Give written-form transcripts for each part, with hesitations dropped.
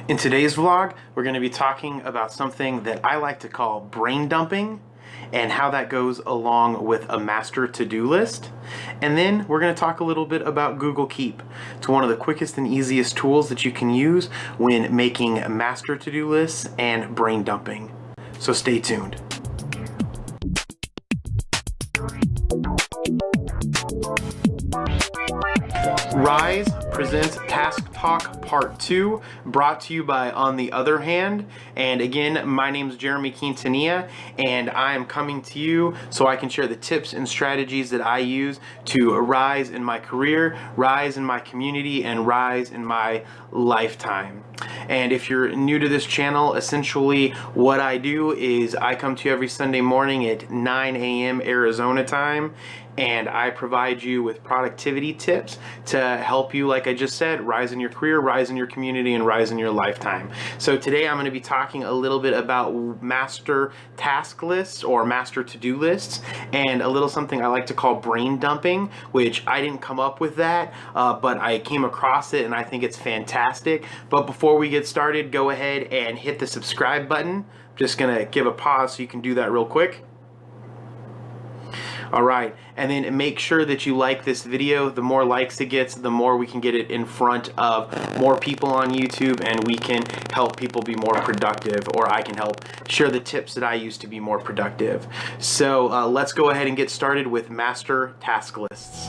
In today's vlog, we're going to be talking about something that I like to call brain dumping and how that goes along with a master to-do list. And then we're going to talk a little bit about Google Keep. It's one of the quickest and easiest tools that you can use when making master to-do lists and brain dumping. So stay tuned. Rise presents Task Talk Part 2, brought to you by On the Other Hand. And again, my name is Jeremy Quintanilla, and I am coming to you so I can share the tips and strategies that I use to rise in my career, rise in my community, and rise in my lifetime. And if you're new to this channel, essentially what I do is I come to you every Sunday morning at 9 a.m. Arizona time, and I provide you with productivity tips to help you, like I just said, rise in your career, rise in your community, and rise in your lifetime. So today I'm going to be talking a little bit about master task lists or master to-do lists, and a little something I like to call brain dumping, which I didn't come up with that, but I came across it and I think it's fantastic. But before we get started, go ahead and hit the subscribe button. I'm just going to give a pause so you can do that real quick. Alright, and then make sure that you like this video. The more likes it gets, the more we can get it in front of more people on YouTube, and we can help people be more productive, or I can help share the tips that I use to be more productive. So let's go ahead and get started with master task lists.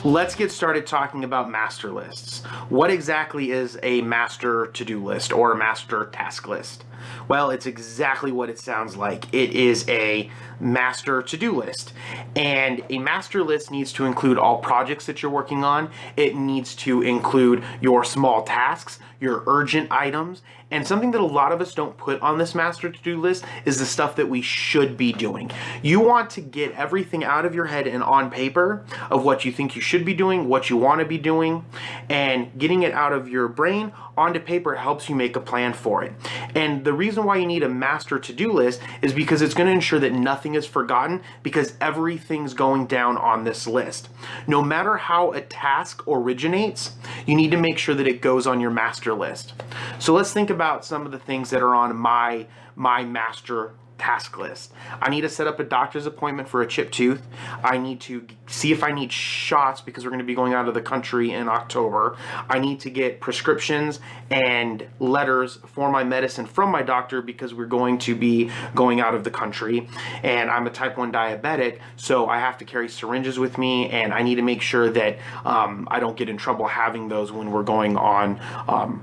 Let's get started talking about master lists. What exactly is a master to-do list or a master task list? Well, it's exactly what it sounds like. It is a master to-do list. And a master list needs to include all projects that you're working on. It needs to include your small tasks, your urgent items, and something that a lot of us don't put on this master to-do list is the stuff that we should be doing. You want to get everything out of your head and on paper of what you think you should be doing, what you want to be doing, and getting it out of your brain onto paper helps you make a plan for it. And the reason why you need a master to-do list is because it's going to ensure that nothing is forgotten, because everything's going down on this list. No matter how a task originates, you need to make sure that it goes on your master list. So let's think about some of the things that are on my master task list. I need to set up a doctor's appointment for a chipped tooth. I need to see if I need shots because we're going to be going out of the country in October. I need to get prescriptions and letters for my medicine from my doctor because we're going to be going out of the country. And I'm a type 1 diabetic, so I have to carry syringes with me, and I need to make sure that I don't get in trouble having those when we're going on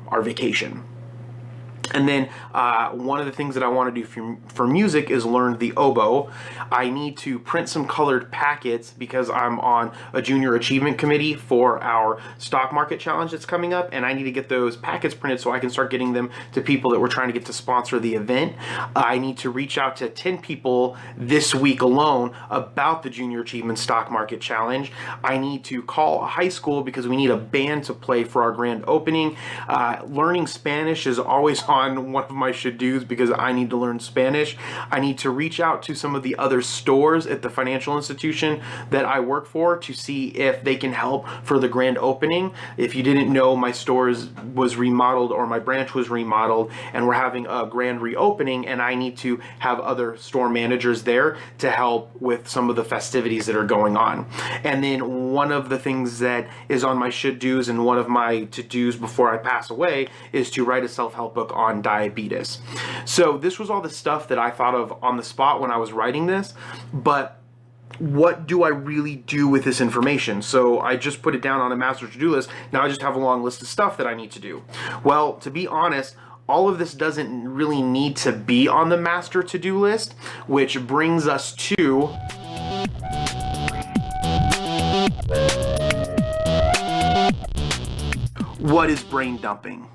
our vacation. And then one of the things that I want to do for music is learn the oboe. I need to print some colored packets because I'm on a junior achievement committee for our stock market challenge that's coming up, and I need to get those packets printed so I can start getting them to people that we're trying to get to sponsor the event. I need to reach out to 10 people this week alone about the junior achievement stock market challenge. I need to call a high school because we need a band to play for our grand opening. Learning Spanish is always on one of my should-dos because I need to learn Spanish. I need to reach out to some of the other stores at the financial institution that I work for to see if they can help for the grand opening. If you didn't know, my store was remodeled, or my branch was remodeled, and we're having a grand reopening, and I need to have other store managers there to help with some of the festivities that are going on. And then one of the things that is on my should-dos and one of my to-dos before I pass away is to write a self-help book on diabetes. So this was all the stuff that I thought of on the spot when I was writing this, but what do I really do with this information? So I just put it down on a master to-do list. Now I just have a long list of stuff that I need to do. Well, to be honest, all of this doesn't really need to be on the master to-do list, which brings us to what is brain dumping?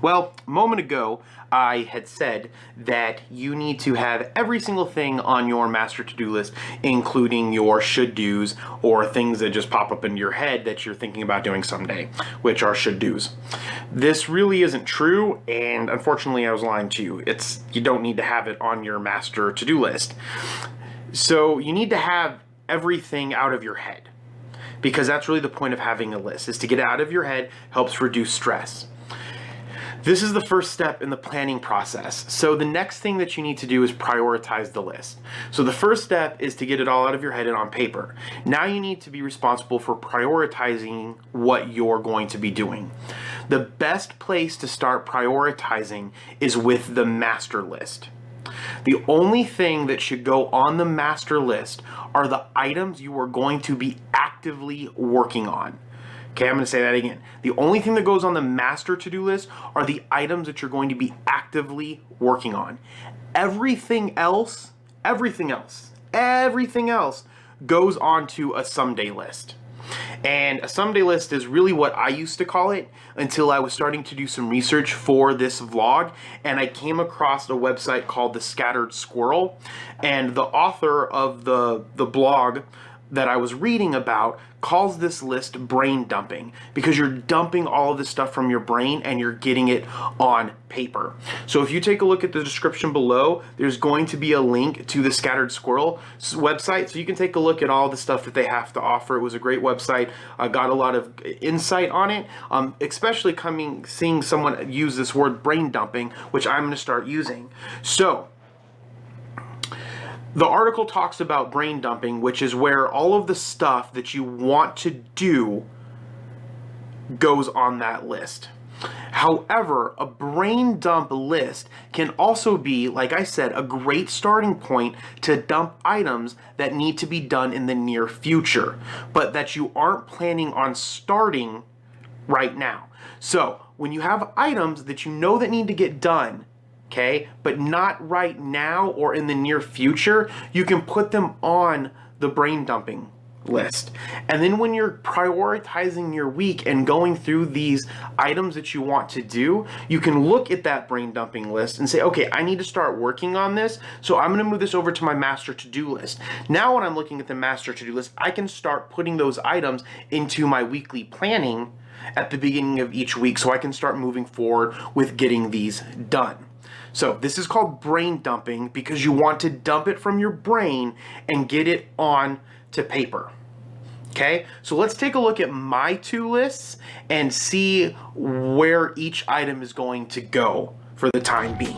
Well, a moment ago, I had said that you need to have every single thing on your master to-do list, including your should-dos or things that just pop up into your head that you're thinking about doing someday, which are should-dos. This really isn't true, and unfortunately I was lying to you. You don't need to have it on your master to-do list. So you need to have everything out of your head, because that's really the point of having a list, is to get it out of your head, helps reduce stress. This is the first step in the planning process. So the next thing that you need to do is prioritize the list. So the first step is to get it all out of your head and on paper. Now you need to be responsible for prioritizing what you're going to be doing. The best place to start prioritizing is with the master list. The only thing that should go on the master list are the items you are going to be actively working on. Okay, I'm going to say that again. The only thing that goes on the master to-do list are the items that you're going to be actively working on. Everything else goes onto a someday list. And a someday list is really what I used to call it until I was starting to do some research for this vlog, and I came across a website called The Scattered Squirrel, and the author of the blog that I was reading about calls this list brain dumping, because you're dumping all of this stuff from your brain and you're getting it on paper. So if you take a look at the description below, there's going to be a link to the Scattered Squirrel website, so you can take a look at all the stuff that they have to offer. It was a great website. I got a lot of insight on it, especially seeing someone use this word brain dumping, which I'm going to start using. So the article talks about brain dumping, which is where all of the stuff that you want to do goes on that list. However, a brain dump list can also be, like I said, a great starting point to dump items that need to be done in the near future, but that you aren't planning on starting right now. So when you have items that you know that need to get done, okay, but not right now or in the near future, you can put them on the brain dumping list. And then when you're prioritizing your week and going through these items that you want to do, you can look at that brain dumping list and say, okay, I need to start working on this, so I'm going to move this over to my master to-do list. Now when I'm looking at the master to-do list, I can start putting those items into my weekly planning at the beginning of each week, so I can start moving forward with getting these done. So this is called brain dumping because you want to dump it from your brain and get it on to paper. Okay, so let's take a look at my two lists and see where each item is going to go for the time being.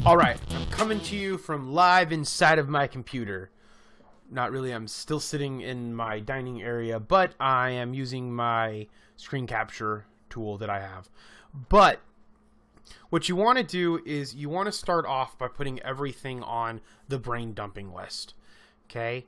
All right, I'm coming to you from live inside of my computer. Not really, I'm still sitting in my dining area, but I am using my screen capture tool that I have. But what you want to do is you want to start off by putting everything on the brain dumping list. Okay?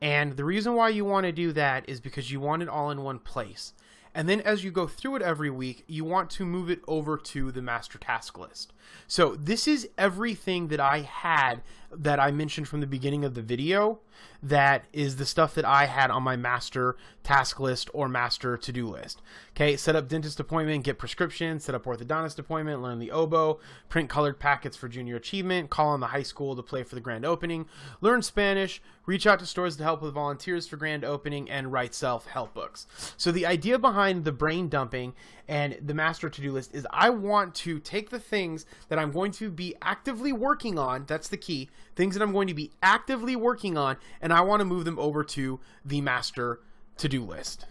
And the reason why you want to do that is because you want it all in one place. And then as you go through it every week, you want to move it over to the master task list. So this is everything that I had that I mentioned from the beginning of the video. That is the stuff that I had on my master task list or master to-do list. Okay, set up dentist appointment, get prescription, set up orthodontist appointment, learn the oboe, print colored packets for junior achievement, call on the high school to play for the grand opening, learn Spanish, reach out to stores to help with volunteers for grand opening, and write self-help books. So the idea behind the brain dumping and the master to-do list is I want to take the things that I'm going to be actively working on, that's the key, things that I'm going to be actively working on, and I want to move them over to the master to-do list.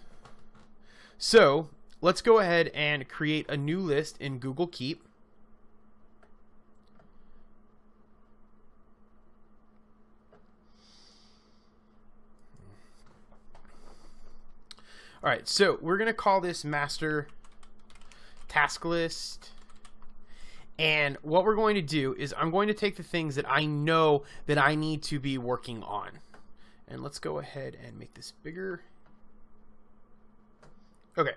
So let's go ahead and create a new list in Google Keep. All right, so we're going to call this master task list. And what we're going to do is I'm going to take the things that I know that I need to be working on. And let's go ahead and make this bigger. Okay.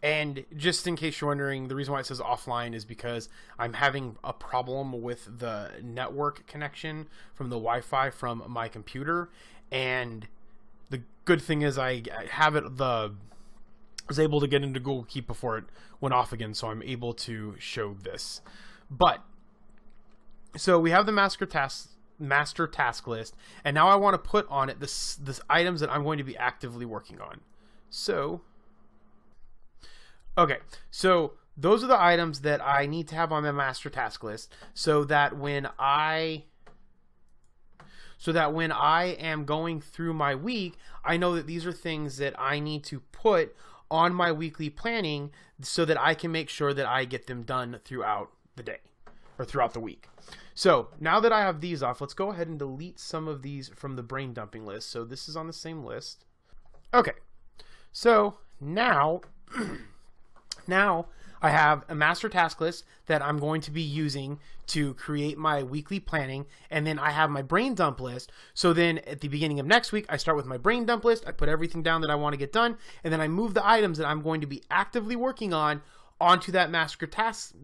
And just in case you're wondering, the reason why it says offline is because I'm having a problem with the network connection from the Wi-Fi from my computer. And the good thing is I have it, was able to get into Google Keep before it went off again, so I'm able to show this. But so we have the master task list, and now I want to put on it this items that I'm going to be actively working on. So okay, so those are the items that I need to have on my master task list so that when I am going through my week, I know that these are things that I need to put on my weekly planning so that I can make sure that I get them done throughout the day or throughout the week. So now that I have these off, let's go ahead and delete some of these from the brain dumping list. So this is on the same list. Okay, so now I have a master task list that I'm going to be using to create my weekly planning, and then I have my brain dump list. So then at the beginning of next week, I start with my brain dump list. I put everything down that I want to get done, and then I move the items that I'm going to be actively working on onto that master task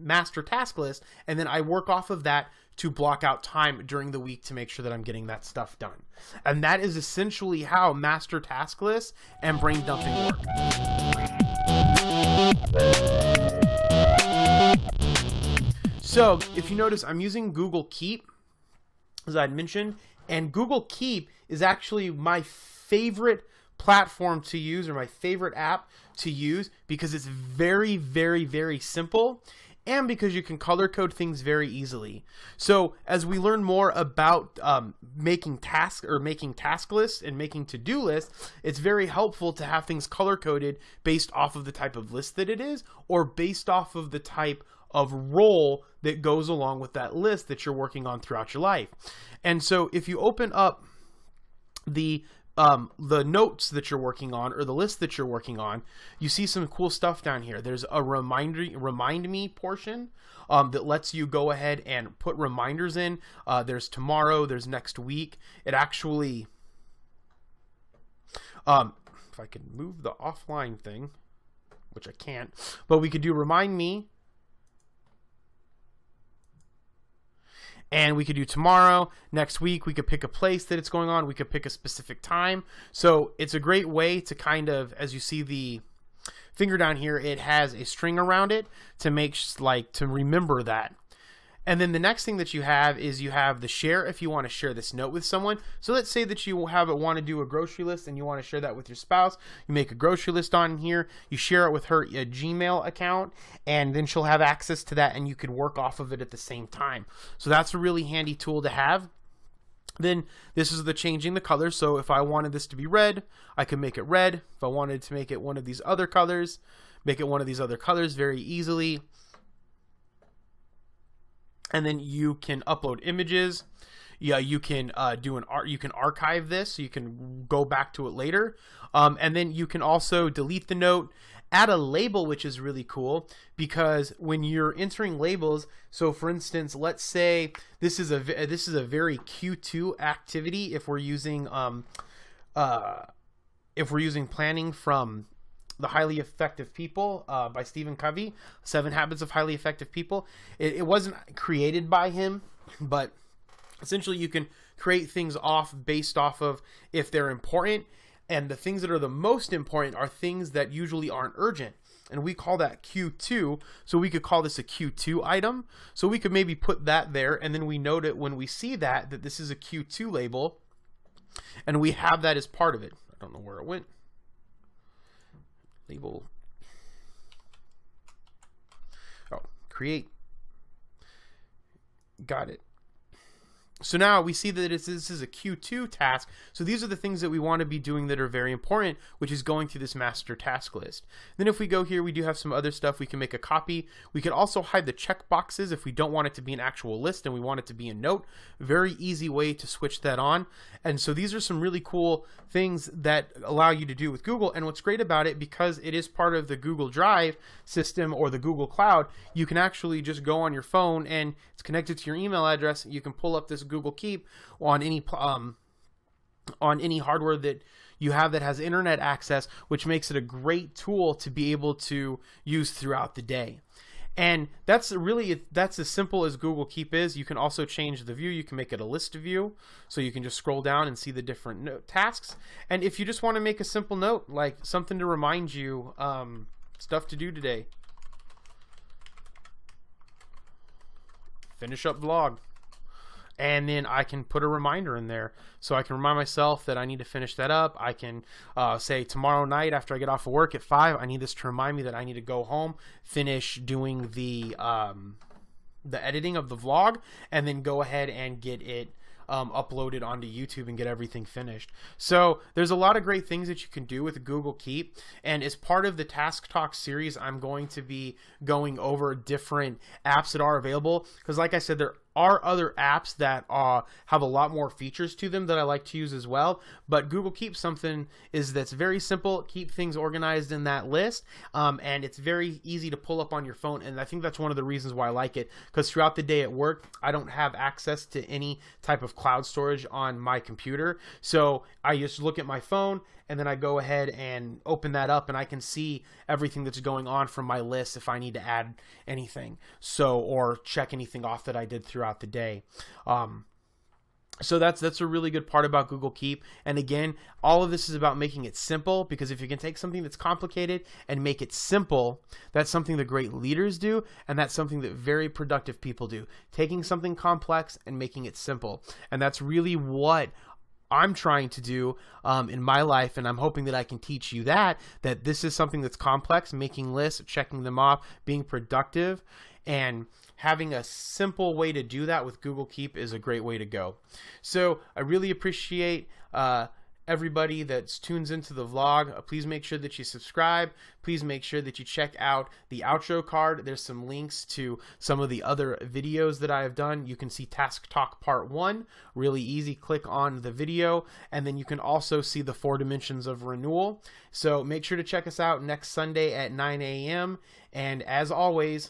list, and then I work off of that to block out time during the week to make sure that I'm getting that stuff done. And that is essentially how master task lists and brain dumping work. So if you notice, I'm using Google Keep, as I'd mentioned, and Google Keep is actually my favorite platform to use, or my favorite app to use, because it's very, very, very simple, and because you can color code things very easily. So as we learn more about making task lists and making to-do lists, it's very helpful to have things color coded based off of the type of list that it is, or based off of the type of role that goes along with that list that you're working on throughout your life. And so if you open up the notes that you're working on, or the list that you're working on, you see some cool stuff down here. There's a remind me portion that lets you go ahead and put reminders in. There's tomorrow, there's next week. It actually, if I can move the offline thing, which I can't, but we could do remind me. And we could do tomorrow, next week, we could pick a place that it's going on. We could pick a specific time. So it's a great way to kind of, as you see the finger down here, it has a string around it to to remember that. And then the next thing that you have is you have the share if you want to share this note with someone. So let's say that you want to do a grocery list and you want to share that with your spouse. You make a grocery list on here. You share it with her a Gmail account, and then she'll have access to that, and you could work off of it at the same time. So that's a really handy tool to have. Then this is the changing the colors. So if I wanted this to be red, I could make it red. If I wanted to make it one of these other colors, make it one of these other colors very easily. And then you can upload images. Yeah, you can you can archive this, so you can go back to it later. And then you can also delete the note, add a label, which is really cool, because when you're entering labels, so for instance, let's say this is a very Q2 activity if we're using planning from The Highly Effective People by Stephen Covey, 7 Habits of Highly Effective People. It wasn't created by him, but essentially you can create things based off of if they're important, and the things that are the most important are things that usually aren't urgent. And we call that Q2, so we could call this a Q2 item. So we could maybe put that there, and then we note it when we see that this is a Q2 label, and we have that as part of it. I don't know where it went. Label. Oh, create. Got it. So now we see that this is a Q2 task. So these are the things that we want to be doing that are very important, which is going through this master task list. Then if we go here, we do have some other stuff. We can make a copy. We can also hide the check boxes if we don't want it to be an actual list and we want it to be a note. Very easy way to switch that on. And so these are some really cool things that allow you to do with Google. And what's great about it, because it is part of the Google Drive system or the Google Cloud, you can actually just go on your phone and it's connected to your email address. You can pull up this Google Keep on any hardware that you have that has internet access, which makes it a great tool to be able to use throughout the day. And that's as simple as Google Keep is. You can also change the view. You can make it a list view, so you can just scroll down and see the different tasks. And if you just want to make a simple note, like something to remind you, stuff to do today, finish up vlog. and then I can put a reminder in there. So I can remind myself that I need to finish that up. I can say tomorrow night after I get off of work at 5, I need this to remind me that I need to go home, finish doing the editing of the vlog, and then go ahead and get it uploaded onto YouTube and get everything finished. So there's a lot of great things that you can do with Google Keep, and as part of the Task Talk series, I'm going to be going over different apps that are available, because like I said, there are other apps that have a lot more features to them that I like to use as well. But Google Keep something that's very simple, keep things organized in that list, and it's very easy to pull up on your phone. And I think that's one of the reasons why I like it, because throughout the day at work, I don't have access to any type of cloud storage on my computer. So I just look at my phone, and then I go ahead and open that up, and I can see everything that's going on from my list if I need to add anything, or check anything off that I did throughout the day. So that's a really good part about Google Keep. And again, all of this is about making it simple, because if you can take something that's complicated and make it simple, that's something that great leaders do, and that's something that very productive people do. Taking something complex and making it simple. And that's really what I'm trying to do in my life, and I'm hoping that I can teach you that this is something that's complex, making lists, checking them off, being productive, and having a simple way to do that with Google Keep is a great way to go. So I really appreciate everybody that tunes into the vlog. Please make sure that you subscribe. Please make sure that you check out the outro card. There's some links to some of the other videos that I have done. You can see Task Talk Part 1, really easy. Click on the video, and then you can also see the 4 dimensions of renewal. So make sure to check us out next Sunday at 9 a.m. And as always,